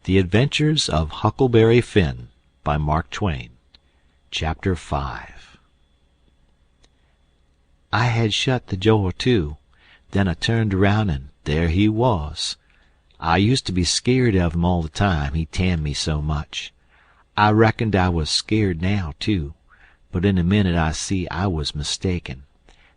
The Adventures of Huckleberry Finn by Mark Twain. Chapter 5. I had shut the door too. Then I turned around and there he was. I used to be scared of him all the time, he tanned me so much. I reckoned I was scared now too, but in a minute I see I was mistaken.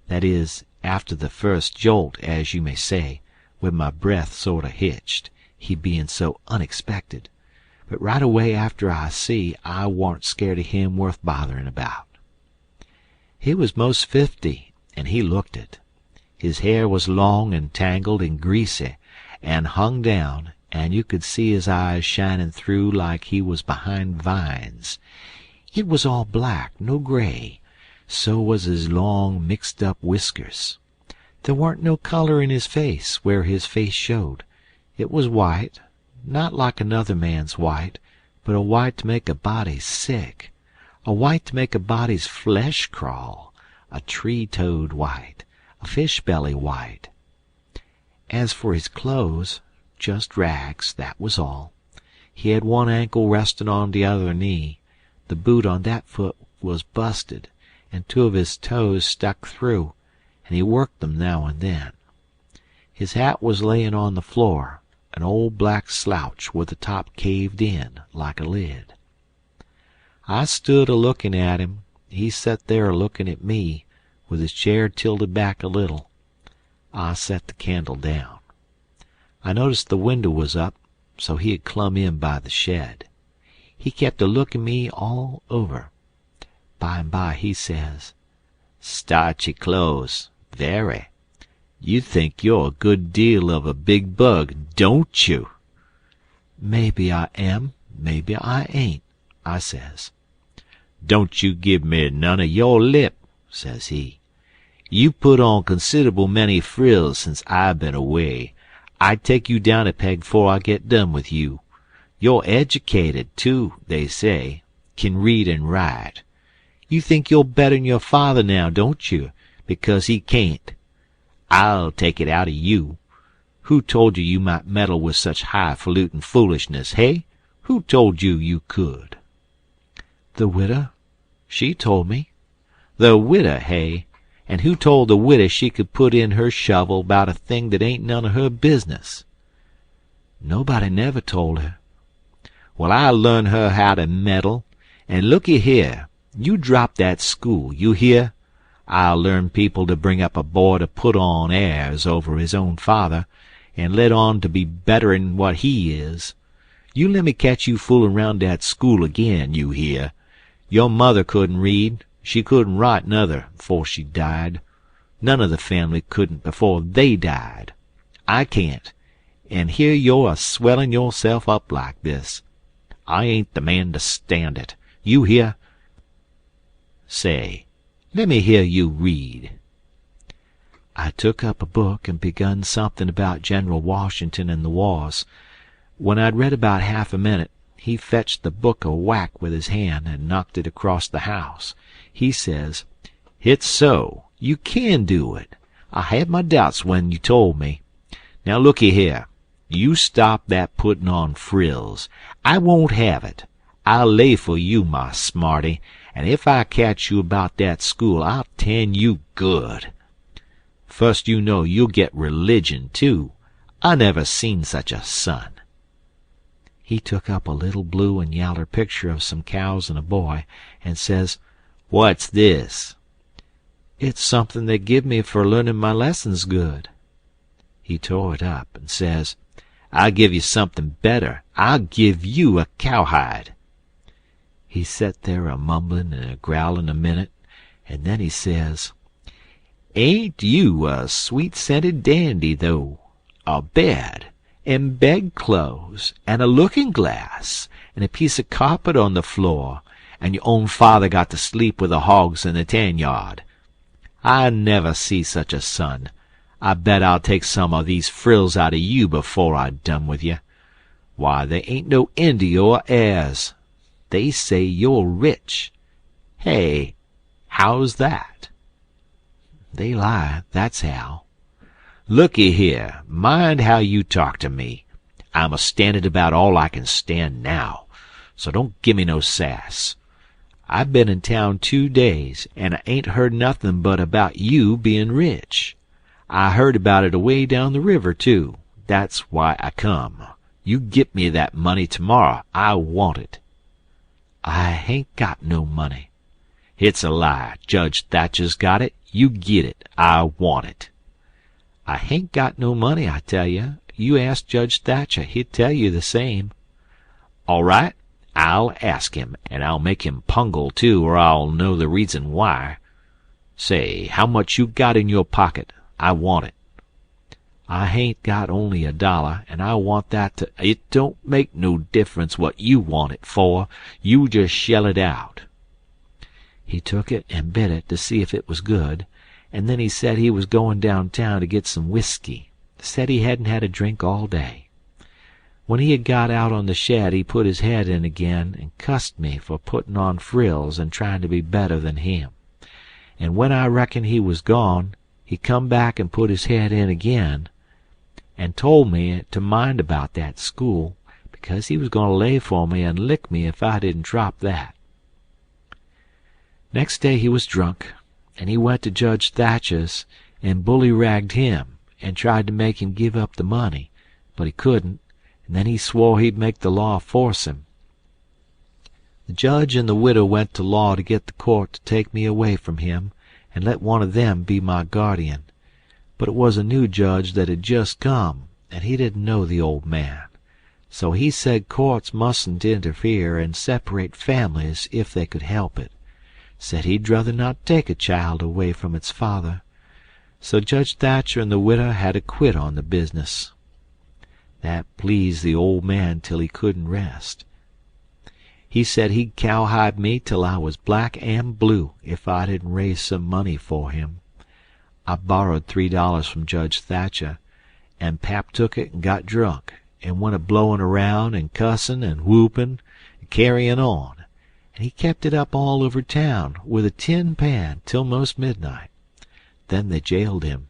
That is, after the first jolt, as you may say, when my breath sorter hitched, he being so unexpected. But right away after I see I warn't scared of him worth bothering about. He was most 50, and he looked it. His hair was long and tangled and greasy, and hung down, and you could see his eyes shining through like he was behind vines. It was all black, no gray. So was his long, mixed-up whiskers. There warn't no color in his face where his face showed. It was white, not like another man's white, but a white to make a body sick, a white to make a body's flesh crawl, a tree-toad white, a fish-belly white. As for his clothes, just rags, that was all. He had one ankle resting on the other knee. The boot on that foot was busted, and two of his toes stuck through, and he worked them now and then. His hat was laying on the floor, an old black slouch with the top caved in like a lid. I stood a-looking at him. He sat there a-looking at me, with his chair tilted back a little. I set the candle down. I noticed the window was up, so he had clumb in by the shed. He kept a-looking me all over. By and by he says, "Starchy clothes, very. You think you're a good deal of a big bug, don't you?" "Maybe I am, maybe I ain't," I says. "Don't you give me none of your lip," says he. "You put on considerable many frills since I've been away. I'd take you down a peg 'fore I get done with you. You're educated, too, they say. Can read and write. You think you're better'n your father now, don't you, because he can't? I'll take it out of you. Who told you you might meddle with such highfalutin foolishness, hey? Who told you you could?" "The widder. She told me." "The widder, hey? And who told the widder she could put in her shovel 'bout a thing that ain't none of her business?" "Nobody never told her." "Well, I'll learn her how to meddle. And looky here, you drop that school, you hear? I'll learn people to bring up a boy to put on airs over his own father, and let on to be better'n what he is. You lemme catch you foolin' round that school again, you hear? Your mother couldn't read, she couldn't write nuther, 'fore she died. None of the family couldn't before they died. I can't, and here you're a-swellin' yourself up like this. I ain't the man to stand it. You hear? Say, let me hear you read." I took up a book and begun something about General Washington and the wars. When I'd read about half a minute, he fetched the book a whack with his hand and knocked it across the house. He says, "It's so. You can do it. I had my doubts when you told me. Now looky here. You stop that putting on frills. I won't have it. I'll lay for you, my smarty, and if I catch you about that school, I'll tan you good. First you know you'll get religion, too. I never seen such a son." He took up a little blue and yaller picture of some cows and a boy, and says, "What's this?" "It's something they give me for learning my lessons good." He tore it up and says, "I'll give you something better. I'll give you a cowhide." He set there a-mumbling and a-growling a minute, and then he says, "Ain't you a sweet-scented dandy, though? A bed, and bedclothes, and a looking-glass, and a piece of carpet on the floor, and your own father got to sleep with the hogs in the tan-yard. I never see such a son. I bet I'll take some of these frills out of you before I've done with you. Why, there ain't no end to your airs. They say you're rich. Hey, how's that?" "They lie, that's how." "Looky here, mind how you talk to me. I'm a-standin' about all I can stand now, so don't gimme no sass. I've been in town 2 days, and I ain't heard nothin' but about you bein' rich. I heard about it away down the river, too. That's why I come. You git me that money tomorrow. I want it." "I hain't got no money." "It's a lie. Judge Thatcher's got it. You git it. I want it." "I hain't got no money, I tell you. You ask Judge Thatcher. He'd tell you the same." "All right. I'll ask him, and I'll make him pungle, too, or I'll know the reason why. Say, how much you got in your pocket? I want it." "I hain't got only $1, and I want that to—" "It don't make no difference what you want it for. You just shell it out." He took it and bit it to see if it was good, and then he said he was going downtown to get some whiskey. Said he hadn't had a drink all day. When he had got out on the shed he put his head in again and cussed me for putting on frills and trying to be better than him. And when I reckoned he was gone, he come back and put his head in again, and told me to mind about that school, because he was going to lay for me and lick me if I didn't drop that. Next day he was drunk, and he went to Judge Thatcher's and bully-ragged him, and tried to make him give up the money, but he couldn't, and then he swore he'd make the law force him. The judge and the widow went to law to get the court to take me away from him and let one of them be my guardian, but it was a new judge that had just come, and he didn't know the old man, so he said courts mustn't interfere and separate families if they could help it. Said he'd druther not take a child away from its father. So Judge Thatcher and the widow had to quit on the business. That pleased the old man till he couldn't rest. He said he'd cowhide me till I was black and blue if I didn't raise some money for him. I borrowed $3 from Judge Thatcher, and Pap took it and got drunk, and went a-blowing around and cussing and whooping and carrying on, and he kept it up all over town with a tin pan till most midnight. Then they jailed him,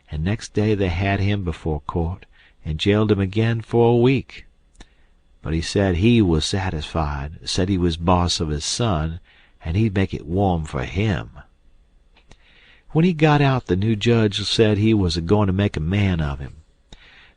and next day they had him before court, and jailed him again for a week. But he said he was satisfied, said he was boss of his son, and he'd make it warm for him. When he got out, the new judge said he was a-going to make a man of him.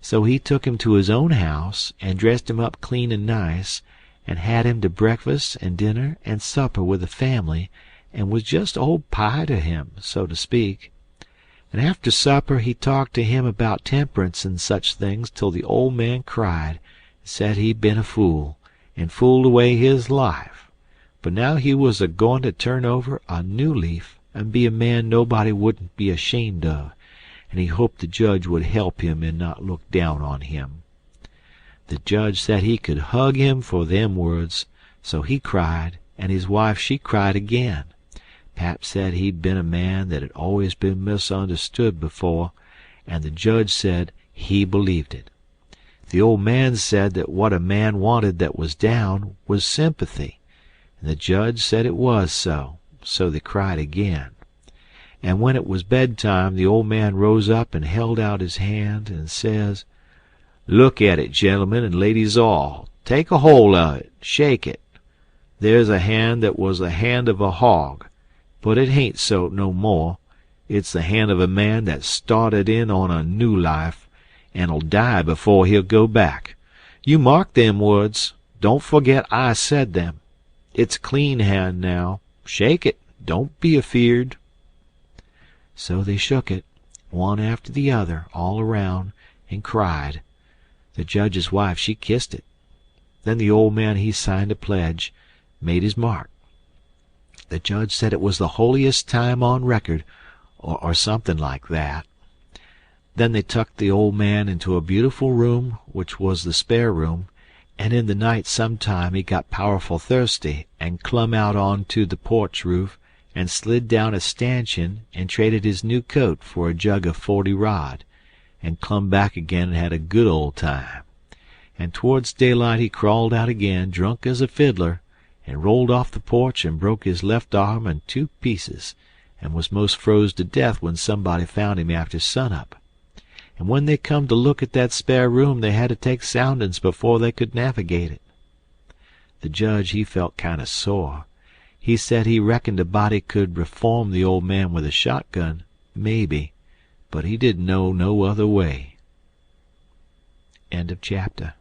So he took him to his own house, and dressed him up clean and nice, and had him to breakfast and dinner and supper with the family, and was just old pie to him, so to speak. And after supper he talked to him about temperance and such things till the old man cried, and said he'd been a fool, and fooled away his life, but now he was a-going to turn over a new leaf and be a man nobody wouldn't be ashamed of, and he hoped the judge would help him and not look down on him. The judge said he could hug him for them words, so he cried, and his wife she cried again. Pap said he'd been a man that had always been misunderstood before, and the judge said he believed it. The old man said that what a man wanted that was down was sympathy, and the judge said it was so they cried again. And when it was bedtime, the old man rose up and held out his hand and says, "Look at it, gentlemen and ladies all. Take a hold of it. Shake it. There's a hand that was the hand of a hog, but it hain't so no more. It's the hand of a man that started in on a new life, and'll die before he'll go back. You mark them words. Don't forget I said them. It's a clean hand now. Shake it. Don't be afeard." So they shook it, one after the other, all around, and cried. The judge's wife she kissed it. Then the old man he signed a pledge, made his mark. The judge said it was the holiest time on record, or something like that. Then they tucked the old man into a beautiful room, which was the spare room, and in the night sometime he got powerful thirsty, and clumb out on to the porch roof, and slid down a stanchion, and traded his new coat for a jug of 40 rod, and clumb back again and had a good old time. And towards daylight he crawled out again, drunk as a fiddler, and rolled off the porch and broke his left arm in 2 pieces, and was most froze to death when somebody found him after sunup. and when they come to look at that spare room they had to take soundin's before they could navigate it. The judge he felt kind of sore. He said he reckoned a body could reform the old man with a shotgun, maybe, but he didn't know no other way. End of chapter.